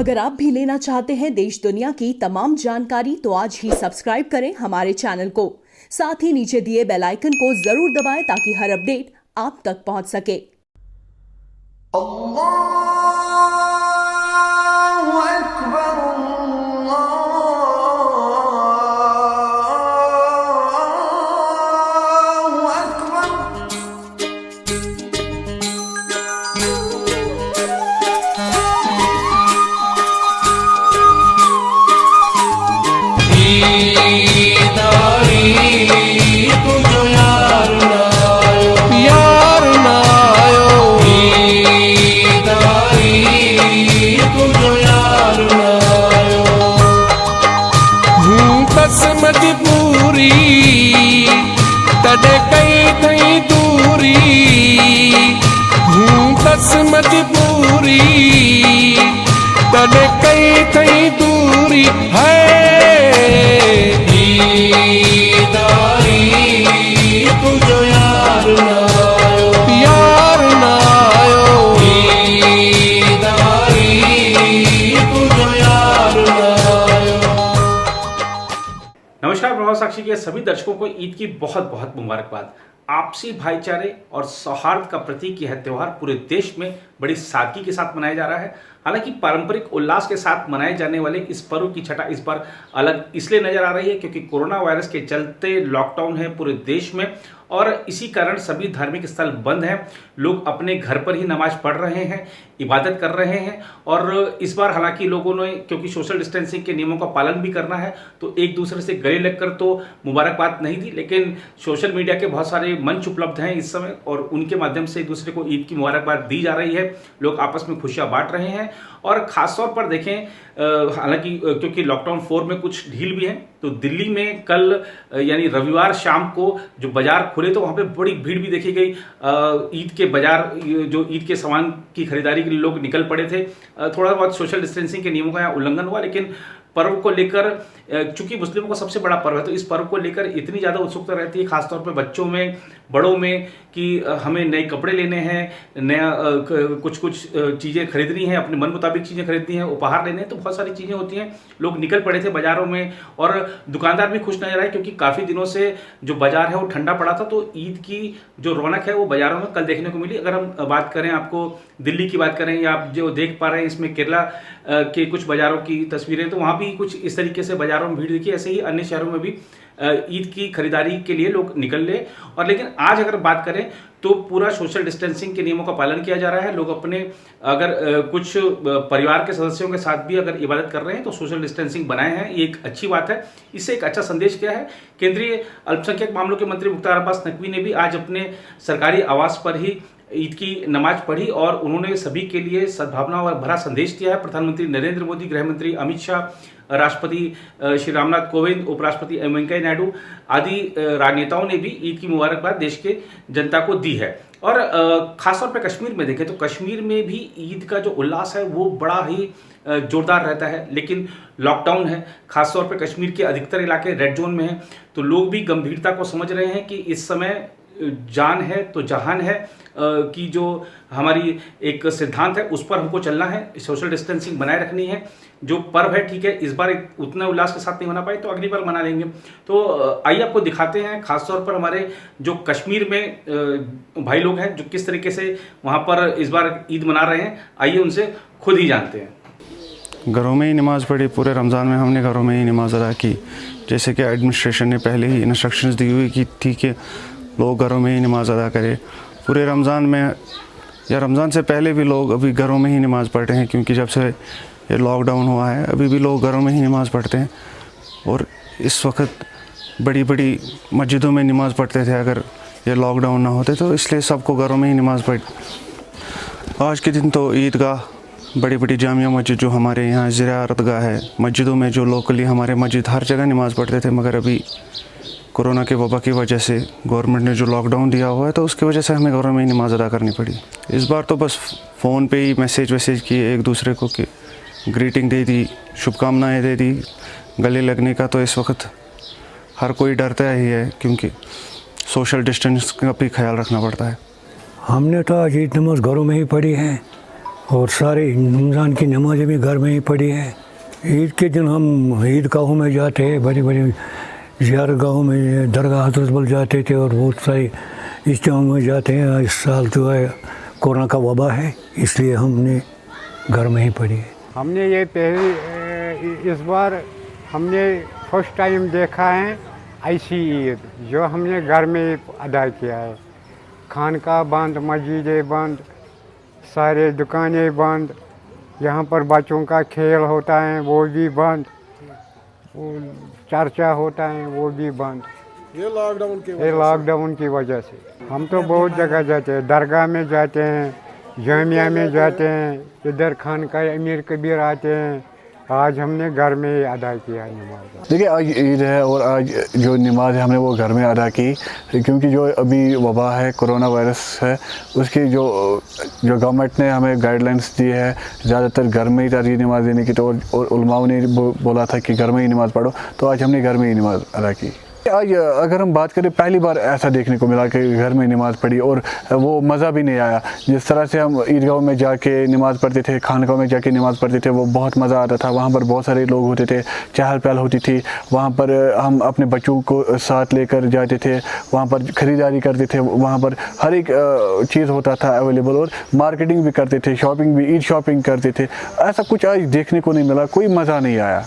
अगर आप भी लेना चाहते हैं देश दुनिया की तमाम जानकारी तो आज ही सब्सक्राइब करें हमारे चैनल को। साथ ही नीचे दिए बेल आइकन को जरूर दबाएं ताकि हर अपडेट आप तक पहुंच सके। मजबूरी तड़े कई थई दूरी हूँ बस मजबूरी तड़े कई थई दूरी है तुझो यार ना आयो तुझो यार ना आयो। नमस्कार, प्रभाव साक्षी के सभी दर्शकों को ईद की बहुत बहुत मुबारकबाद। आपसी भाईचारे और सौहार्द का प्रतीक यह त्यौहार पूरे देश में बड़ी सादगी के साथ मनाया जा रहा है। हालांकि पारंपरिक उल्लास के साथ मनाए जाने वाले इस पर्व की छटा इस बार अलग इसलिए नजर आ रही है क्योंकि कोरोना वायरस के चलते लॉकडाउन है पूरे देश में और इसी कारण सभी धार्मिक स्थल बंद हैं। लोग अपने घर पर ही नमाज पढ़ रहे हैं, इबादत कर रहे हैं और इस बार हालांकि लोगों ने क्योंकि सोशल डिस्टेंसिंग के नियमों का पालन भी करना है तो एक दूसरे से गले लगकर तो मुबारकबाद नहीं दी, लेकिन सोशल मीडिया के बहुत सारे मंच उपलब्ध हैं इस समय और उनके माध्यम से एक दूसरे को ईद की मुबारकबाद दी जा रही है। लोग आपस में खुशियां बांट रहे हैं और खासतौर पर देखें हालांकि क्योंकि लॉकडाउन 4 में कुछ ढील भी है तो दिल्ली में कल यानी रविवार शाम को जो बाजार खुले तो वहां पे बड़ी भीड़ भी देखी गई। ईद के बाजार जो ईद के सामान की खरीदारी के लिए लोग निकल पड़े थे। थोड़ा बहुत सोशल डिस्टेंसिंग के नियमों का यहाँ उल्लंघन हुआ, लेकिन पर्व को लेकर चूंकि मुस्लिमों का सबसे बड़ा पर्व है तो इस पर्व को लेकर इतनी ज़्यादा उत्सुकता रहती है खासतौर पर बच्चों में बड़ों में कि हमें नए कपड़े लेने हैं, नया कुछ चीज़ें खरीदनी है, अपने मन मुताबिक चीज़ें खरीदनी है, उपहार लेने हैं, तो बहुत सारी चीज़ें होती हैं। लोग निकल पड़े थे बाज़ारों में और दुकानदार भी खुश नजर आए क्योंकि काफ़ी दिनों से जो बाजार है वो ठंडा पड़ा था तो ईद की जो रौनक है वो बाज़ारों में कल देखने को मिली। अगर हम बात करें आपको दिल्ली की बात करें या आप जो देख पा रहे हैं इसमें केरला के कुछ बाज़ारों की तस्वीरें तो वहाँ भी कुछ इस तरीके से बाज़ारों में भीड़ दिखी। ऐसे ही अन्य शहरों में भी ईद की खरीदारी के लिए लोग निकल ले और लेकिन आज अगर बात करें तो पूरा सोशल डिस्टेंसिंग के नियमों का पालन किया जा रहा है। लोग अपने अगर कुछ परिवार के सदस्यों के साथ भी अगर इबादत कर रहे हैं तो सोशल डिस्टेंसिंग बनाए हैं, ये एक अच्छी बात है। इससे एक अच्छा संदेश क्या है, केंद्रीय अल्पसंख्यक मामलों के मंत्री मुख्तार अब्बास नकवी ने भी आज अपने सरकारी आवास पर ही ईद की नमाज पढ़ी और उन्होंने सभी के लिए सद्भावना और भरा संदेश दिया है। प्रधानमंत्री नरेंद्र मोदी, गृह मंत्री अमित शाह, राष्ट्रपति श्री रामनाथ कोविंद, उपराष्ट्रपति एम वेंकैया नायडू आदि राजनेताओं ने भी ईद की मुबारकबाद देश के जनता को दी है। और खासतौर पर कश्मीर में देखें तो कश्मीर में भी ईद का जो उल्लास है वो बड़ा ही जोरदार रहता है, लेकिन लॉकडाउन है। खासतौर पर कश्मीर के अधिकतर इलाके रेड जोन में हैं तो लोग भी गंभीरता को समझ रहे हैं कि इस समय जान है तो जहान है कि जो हमारी एक सिद्धांत है उस पर हमको चलना है, सोशल डिस्टेंसिंग बनाए रखनी है। जो पर्व है ठीक है इस बार उतना उल्लास के साथ नहीं मना पाए तो अगली बार मना लेंगे। तो आइए आपको दिखाते हैं खासतौर पर हमारे जो कश्मीर में भाई लोग हैं जो किस तरीके से वहाँ पर इस बार ईद मना रहे हैं, आइए उनसे खुद ही जानते हैं। घरों में ही नमाज़ पढ़ी, पूरे रमज़ान में हमने घरों में ही नमाज़ अदा की। जैसे कि एडमिनिस्ट्रेशन ने पहले ही इंस्ट्रक्शंस दी हुई कि ठीक है लोग घरों में ही नमाज़ अदा करें। पूरे रमज़ान में या रमज़ान से पहले भी लोग अभी घरों में ही नमाज़ पढ़ते हैं क्योंकि जब से ये लॉकडाउन हुआ है अभी भी लोग घरों में ही नमाज़ पढ़ते हैं और इस वक्त बड़ी बड़ी मस्जिदों में नमाज़ पढ़ते थे अगर ये लॉकडाउन ना होते तो, इसलिए सबको घरों में ही नमाज़ पढ़। आज के दिन तो ईदगाह, बड़ी बड़ी जामिया मस्जिद जो हमारे यहाँ ज़ियारतगाह है, मस्जिदों में जो लोकली हमारे मस्जिद हर जगह नमाज़ पढ़ते थे, मगर अभी कोरोना के वबा की वजह से गवर्नमेंट ने जो लॉकडाउन दिया हुआ है तो उसकी वजह से हमें घरों में ही नमाज़ अदा करनी पड़ी। इस बार तो बस फ़ोन पे ही मैसेज किए एक दूसरे को कि ग्रीटिंग दे दी, शुभकामनाएं दे दी। गले लगने का तो इस वक्त हर कोई डरता ही है क्योंकि सोशल डिस्टेंस का भी ख्याल रखना पड़ता है। हमने तो आज ईद नमाज़ घरों में ही पढ़ी है और सारे रमज़ान की नमाज़ें भी घर में ही पढ़ी है। ईद के दिन हम ईदगाहों में जाते हैं, बड़ी बड़ी ज़ियारतगाहों में, दरगाह हज़रत बल जाते थे और बहुत सारे इज्तिमा में जाते हैं। इस साल जो है कोरोना का वबा है, इसलिए हमने घर में ही पढ़ी है। हमने ये इस बार हमने फर्स्ट टाइम देखा है ऐसी ईद जो हमने घर में अदा किया है। खानका बंद, मस्जिदें बंद, सारे दुकानें बंद, यहाँ पर बच्चों का खेल होता है वो भी बंद, चर्चा होता है वो भी बंद। ये लॉकडाउन की वजह से हम तो बहुत जगह जाते हैं, दरगाह में जाते हैं, जामिया में जाते हैं, इधर खानका अमीर कबीर आते हैं। आज हमने घर में ही अदा किया नमाज। देखिए आज ईद है और आज जो नमाज है हमने वो घर में अदा की, क्योंकि जो अभी वबा है, कोरोना वायरस है, उसकी जो गवर्नमेंट ने हमें गाइडलाइंस दी है ज़्यादातर घर में ही तरजीह नमाज देने की, तो और उलमाओं ने बोला था कि घर में ही नमाज़ पढ़ो, तो आज हमने घर में ही नमाज अदा की। आज अगर हम बात करें, पहली बार ऐसा देखने को मिला कि घर में नमाज़ पढ़ी और वो मज़ा भी नहीं आया। जिस तरह से हम ईदगाहों में जाके नमाज़ पढ़ते थे, खानकाहों में जाके नमाज़ पढ़ते थे, वो बहुत मज़ा आता था। वहाँ पर बहुत सारे लोग होते थे, चहल पहल होती थी, वहाँ पर हम अपने बच्चों को साथ लेकर जाते थे, वहाँ पर ख़रीदारी करते थे, वहाँ पर हर एक चीज़ होता था अवेलेबल, और मार्केटिंग भी करते थे, शॉपिंग भी, ईद शॉपिंग करते थे। ऐसा कुछ आज देखने को नहीं मिला, कोई मज़ा नहीं आया।